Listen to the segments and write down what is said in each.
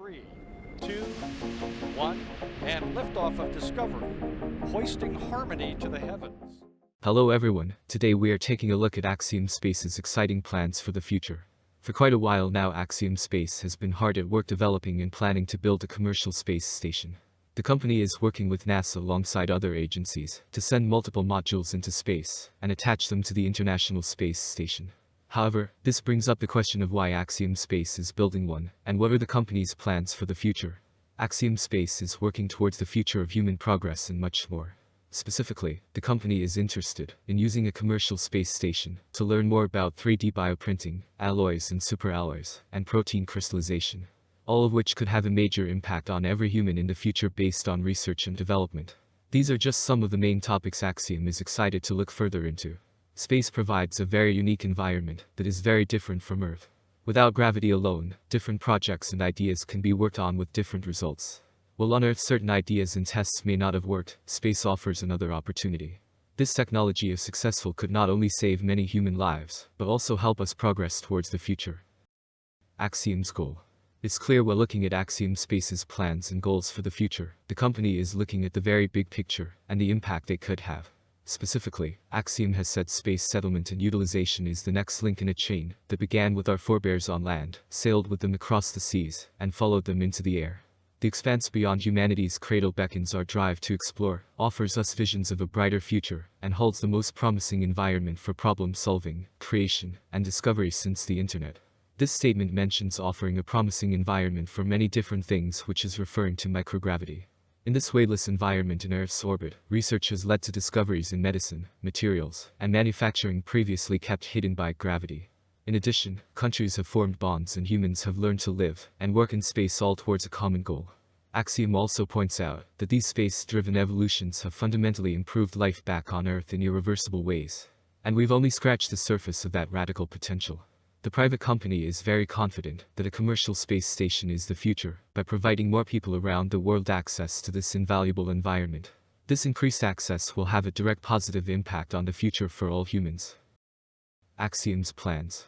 3, 2, 1, and liftoff of Discovery, hoisting harmony to the heavens. Hello everyone, today we are taking a look at Axiom Space's exciting plans for the future. For quite a while now, Axiom Space has been hard at work developing and planning to build a commercial space station. The company is working with NASA alongside other agencies to send multiple modules into space and attach them to the International Space Station. However, this brings up the question of why Axiom Space is building one, and what are the company's plans for the future. Axiom Space is working towards the future of human progress and much more. Specifically, the company is interested in using a commercial space station to learn more about 3D bioprinting, alloys and superalloys, and protein crystallization, all of which could have a major impact on every human in the future based on research and development. These are just some of the main topics Axiom is excited to look further into. Space provides a very unique environment that is very different from Earth. Without gravity alone, different projects and ideas can be worked on with different results. While on Earth certain ideas and tests may not have worked, space offers another opportunity. This technology, if successful, could not only save many human lives, but also help us progress towards the future. Axiom School. It's clear while looking at Axiom Space's plans and goals for the future, the company is looking at the very big picture and the impact they could have. Specifically, Axiom has said space settlement and utilization is the next link in a chain that began with our forebears on land, sailed with them across the seas, and followed them into the air. The expanse beyond humanity's cradle beckons our drive to explore, offers us visions of a brighter future, and holds the most promising environment for problem-solving, creation, and discovery since the internet. This statement mentions offering a promising environment for many different things, which is referring to microgravity. In this weightless environment in Earth's orbit, research has led to discoveries in medicine, materials, and manufacturing previously kept hidden by gravity. In addition, countries have formed bonds and humans have learned to live and work in space all towards a common goal. Axiom also points out that these space-driven evolutions have fundamentally improved life back on Earth in irreversible ways. And we've only scratched the surface of that radical potential. The private company is very confident that a commercial space station is the future by providing more people around the world access to this invaluable environment. This increased access will have a direct positive impact on the future for all humans. Axiom's plans.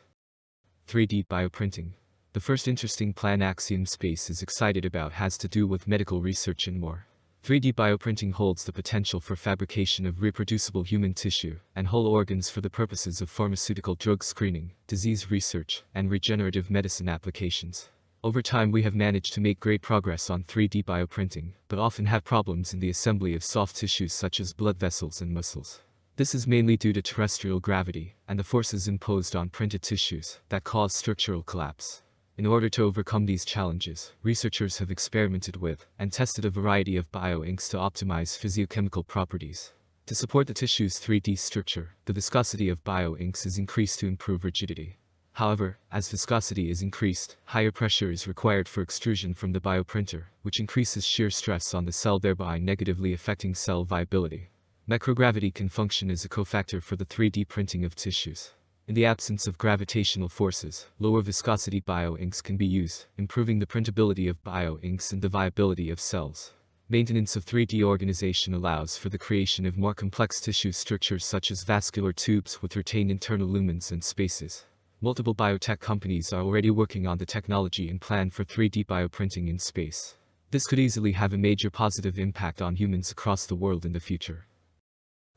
3D bioprinting. The first interesting plan Axiom Space is excited about has to do with medical research and more. 3D bioprinting holds the potential for fabrication of reproducible human tissue and whole organs for the purposes of pharmaceutical drug screening, disease research, and regenerative medicine applications. Over time we have managed to make great progress on 3D bioprinting, but often have problems in the assembly of soft tissues such as blood vessels and muscles. This is mainly due to terrestrial gravity and the forces imposed on printed tissues that cause structural collapse. In order to overcome these challenges, researchers have experimented with and tested a variety of bioinks to optimize physiochemical properties. To support the tissue's 3D structure, the viscosity of bioinks is increased to improve rigidity. However, as viscosity is increased, higher pressure is required for extrusion from the bioprinter, which increases shear stress on the cell, thereby negatively affecting cell viability. Microgravity can function as a cofactor for the 3D printing of tissues. In the absence of gravitational forces, lower viscosity bioinks can be used, improving the printability of bioinks and the viability of cells. Maintenance of 3D organization allows for the creation of more complex tissue structures such as vascular tubes with retained internal lumens and spaces. Multiple biotech companies are already working on the technology and plan for 3D bioprinting in space. This could easily have a major positive impact on humans across the world in the future.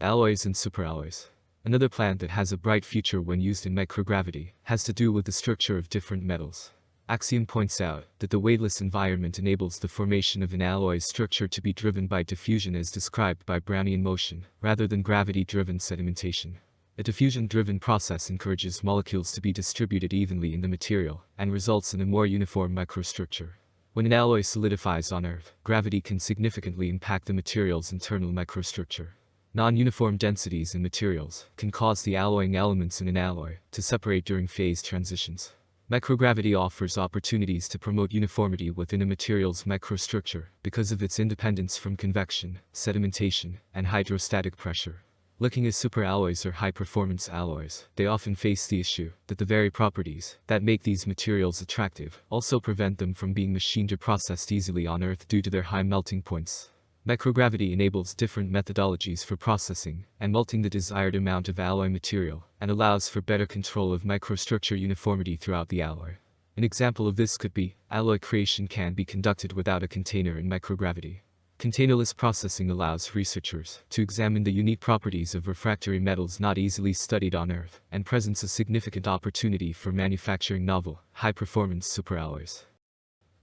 Alloys and superalloys. Another plan that has a bright future when used in microgravity has to do with the structure of different metals. Axiom points out that the weightless environment enables the formation of an alloy's structure to be driven by diffusion as described by Brownian motion, rather than gravity-driven sedimentation. A diffusion-driven process encourages molecules to be distributed evenly in the material and results in a more uniform microstructure. When an alloy solidifies on Earth, gravity can significantly impact the material's internal microstructure. Non-uniform densities in materials can cause the alloying elements in an alloy to separate during phase transitions. Microgravity offers opportunities to promote uniformity within a material's microstructure because of its independence from convection, sedimentation, and hydrostatic pressure. Looking at superalloys or high-performance alloys, they often face the issue that the very properties that make these materials attractive also prevent them from being machined or processed easily on Earth due to their high melting points. Microgravity enables different methodologies for processing and melting the desired amount of alloy material, and allows for better control of microstructure uniformity throughout the alloy. An example of this could be, alloy creation can be conducted without a container in microgravity. Containerless processing allows researchers to examine the unique properties of refractory metals not easily studied on Earth, and presents a significant opportunity for manufacturing novel, high-performance superalloys.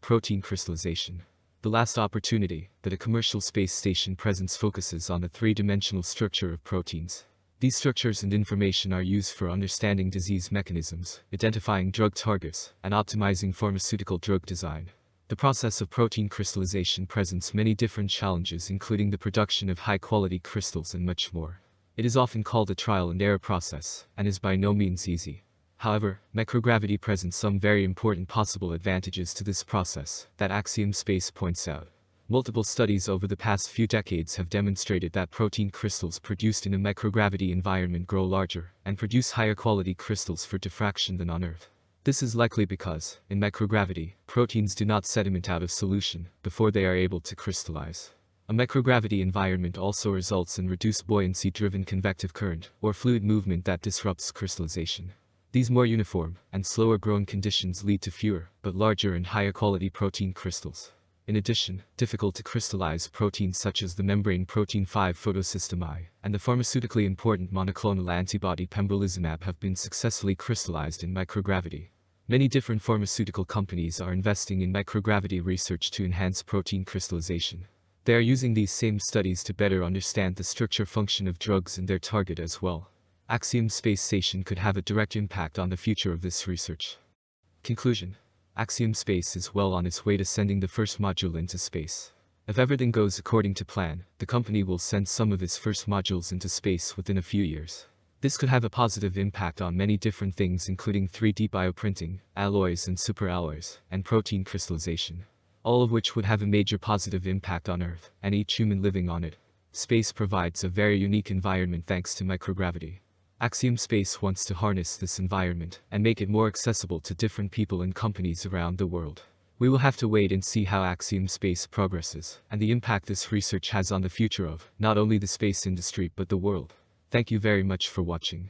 Protein crystallization. The last opportunity that a commercial space station presents focuses on the three-dimensional structure of proteins. These structures and information are used for understanding disease mechanisms, identifying drug targets, and optimizing pharmaceutical drug design. The process of protein crystallization presents many different challenges, including the production of high-quality crystals and much more. It is often called a trial and error process, and is by no means easy. However, microgravity presents some very important possible advantages to this process that Axiom Space points out. Multiple studies over the past few decades have demonstrated that protein crystals produced in a microgravity environment grow larger and produce higher quality crystals for diffraction than on Earth. This is likely because, in microgravity, proteins do not sediment out of solution before they are able to crystallize. A microgravity environment also results in reduced buoyancy-driven convective current, or fluid movement that disrupts crystallization. These more uniform and slower growing conditions lead to fewer, but larger and higher quality protein crystals. In addition, difficult to crystallize proteins such as the membrane protein 5 photosystem I and the pharmaceutically important monoclonal antibody pembrolizumab have been successfully crystallized in microgravity. Many different pharmaceutical companies are investing in microgravity research to enhance protein crystallization. They are using these same studies to better understand the structure function of drugs and their target as well. Axiom Space Station could have a direct impact on the future of this research. Conclusion. Axiom Space is well on its way to sending the first module into space. If everything goes according to plan, the company will send some of its first modules into space within a few years. This could have a positive impact on many different things, including 3D bioprinting, alloys and superalloys, and protein crystallization. All of which would have a major positive impact on Earth and each human living on it. Space provides a very unique environment thanks to microgravity. Axiom Space wants to harness this environment and make it more accessible to different people and companies around the world. We will have to wait and see how Axiom Space progresses and the impact this research has on the future of not only the space industry but the world. Thank you very much for watching.